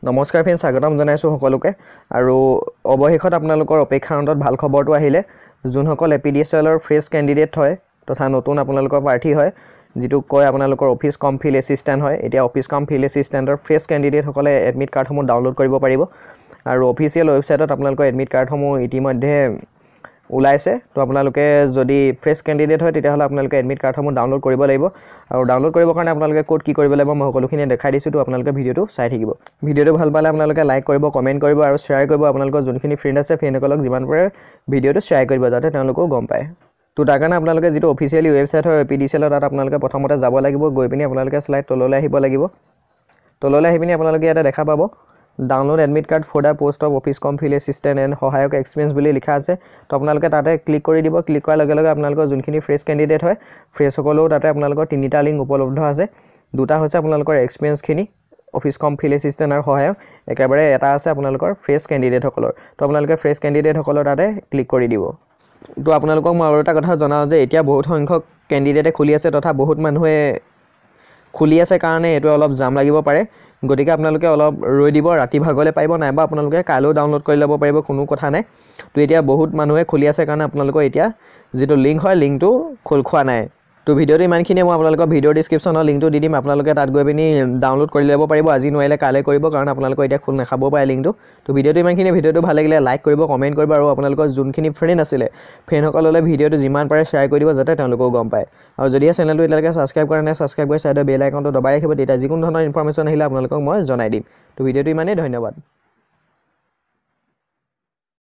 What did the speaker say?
নমস্কাৰ ফ্ৰেন্ড, স্বাগতম জনাইছোঁ সকলোকে। আৰু অৱশেষত আপোনালোকৰ অপেক্ষাৰ অন্তত ভাল খবৰটো আহিলে। যোনসকল এপিডিচিএলৰ ফ্ৰেছ কেণ্ডিডেট হয় তথা নতুন আপোনালোকৰ প্ৰাৰ্থী হয়, যিটোক কয় আপোনালোকৰ অফিচ কাম ফিল্ড এছিষ্টেণ্ট হয়, এতিয়া office cum field এছিষ্টেণ্টৰ fresh কেণ্ডিডেটসকলে admit কাৰ্ডসমূহ download কৰিব পাৰিব। আৰু অফিচিয়েল ৱেবছাইটত আপোনালোকৰ এডমিট কাৰ্ডসমূহ ইতিমধ্যে ওলাইছে। তো আপোনালোকে যদি ফ্ৰেছ কেণ্ডিডেট হয় তেতিয়াহ'লে আপোনালোকে এডমিট কাৰ্ডসমূহ ডাউনলোড কৰিব লাগিব। আৰু ডাউনলোড কৰিবৰ কাৰণে আপোনালোকে ক'ত কি কৰিব লাগিব মই সকলোখিনি দেখাই দিছোঁ। তো আপোনালোকে ভিডিঅ'টো চাই থাকিব। ভিডিঅ'টো ভাল পালে আপোনালোকে লাইক কৰিব, কমেণ্ট কৰিব আৰু শ্বেয়াৰ কৰিব। আপোনালোকৰ যোনখিনি ফ্ৰেণ্ড আছে ফ্ৰেণ্ডসকলক যিমান পাৰে ভিডিঅ'টো শ্বেয়াৰ কৰিব, যাতে তেওঁলোকেও গম পায়। তো তাৰ কাৰণে আপোনালোকে যিটো অফিচিয়েলি ৱেবছাইট হয় এপিডিচিএলৰ, তাত আপোনালোকে প্ৰথমতে যাব লাগিব। গৈ পিনি আপোনালোকে শ্লাইড তললৈ আহিব লাগিব। তললৈ আহি পিনি আপোনালোকে ইয়াতে দেখা পাব download admit card for the post of office cum field assistant and সহায়ক এক্সপিৰিয়েঞ্চ বুলি লিখা আছে। তো আপোনালোকে তাতে ক্লিক কৰি দিব। ক্লিক কৰাৰ লগে লগে আপোনালোকৰ যোনখিনি ফ্ৰেছ কেণ্ডিডেট হয় ফ্ৰেছসকলেও তাতে আপোনালোকৰ তিনিটা লিংক উপলব্ধ আছে। দুটা হৈছে আপোনালোকৰ এক্সপিৰিয়েঞ্চখিনি অফিচ কাম ফিল্ড এছিষ্টেণ্ট আৰু সহায়ক, একেবাৰে এটা আছে আপোনালোকৰ ফ্ৰেছ কেণ্ডিডেটসকলৰ। তো আপোনালোকে ফ্ৰেছ কেণ্ডিডেটসকলৰ তাতে ক্লিক কৰি দিব। তো আপোনালোকক মই আৰু এটা কথা জনাওঁ যে এতিয়া বহুত সংখ্যক কেণ্ডিডেটে খুলি আছে তথা বহুত মানুহে খুলি আছে কাৰণে এইটো অলপ জাম লাগিব পাৰে। গতিকে আপোনালোকে অলপ ৰৈ দিব, ৰাতি ভাগলৈ পাৰিব, নাইবা আপোনালোকে কাইলৈও ডাউনলোড কৰি ল'ব পাৰিব, কোনো কথা নাই। তো এতিয়া বহুত মানুহে খুলি আছে কাৰণে আপোনালোকৰ এতিয়া যিটো লিংক হয় লিংকটো খোল খোৱা নাই। তো ভিডিঅ'টো ইমানখিনিয়ে। মই আপোনালোকৰ ভিডিঅ'ৰ ডিছক্ৰিপশ্যনৰ লিংকটো দি দিম, আপোনালোকে তাত গৈ পিনি ডাউনলোড কৰি ল'ব পাৰিব। আজি নোৱাৰিলে কাইলৈ কৰিব, কাৰণ আপোনালোকৰ এতিয়া খোল নাখাবও পাৰে লিংকটো। তো ভিডিঅ'টো ইমানখিনিয়ে। ভিডিঅ'টো ভাল লাগিলে লাইক কৰিব, কমেণ্ট কৰিব আৰু আপোনালোকৰ যোনখিনি ফ্ৰেণ্ড আছিলে ফ্ৰেণ্ডসকললৈ ভিডিঅ'টো যিমান পাৰে শ্বেয়াৰ কৰি দিব, যাতে তেওঁলোকেও গম পায়। আৰু যদিহে চেনেলটো এতিয়ালৈকে ছাবস্ক্ৰাইব কৰা নাই, ছাবস্ক্ৰাইব কৰি ছাইডৰ বেল আইকনটো দবাই ৰাখিব, তেতিয়া যিকোনো ধৰণৰ ইনফৰমেশ্যন আহিলে আপোনালোকক মই জনাই দিম। তো ভিডিঅ'টো ইমানেই, ধন্যবাদ।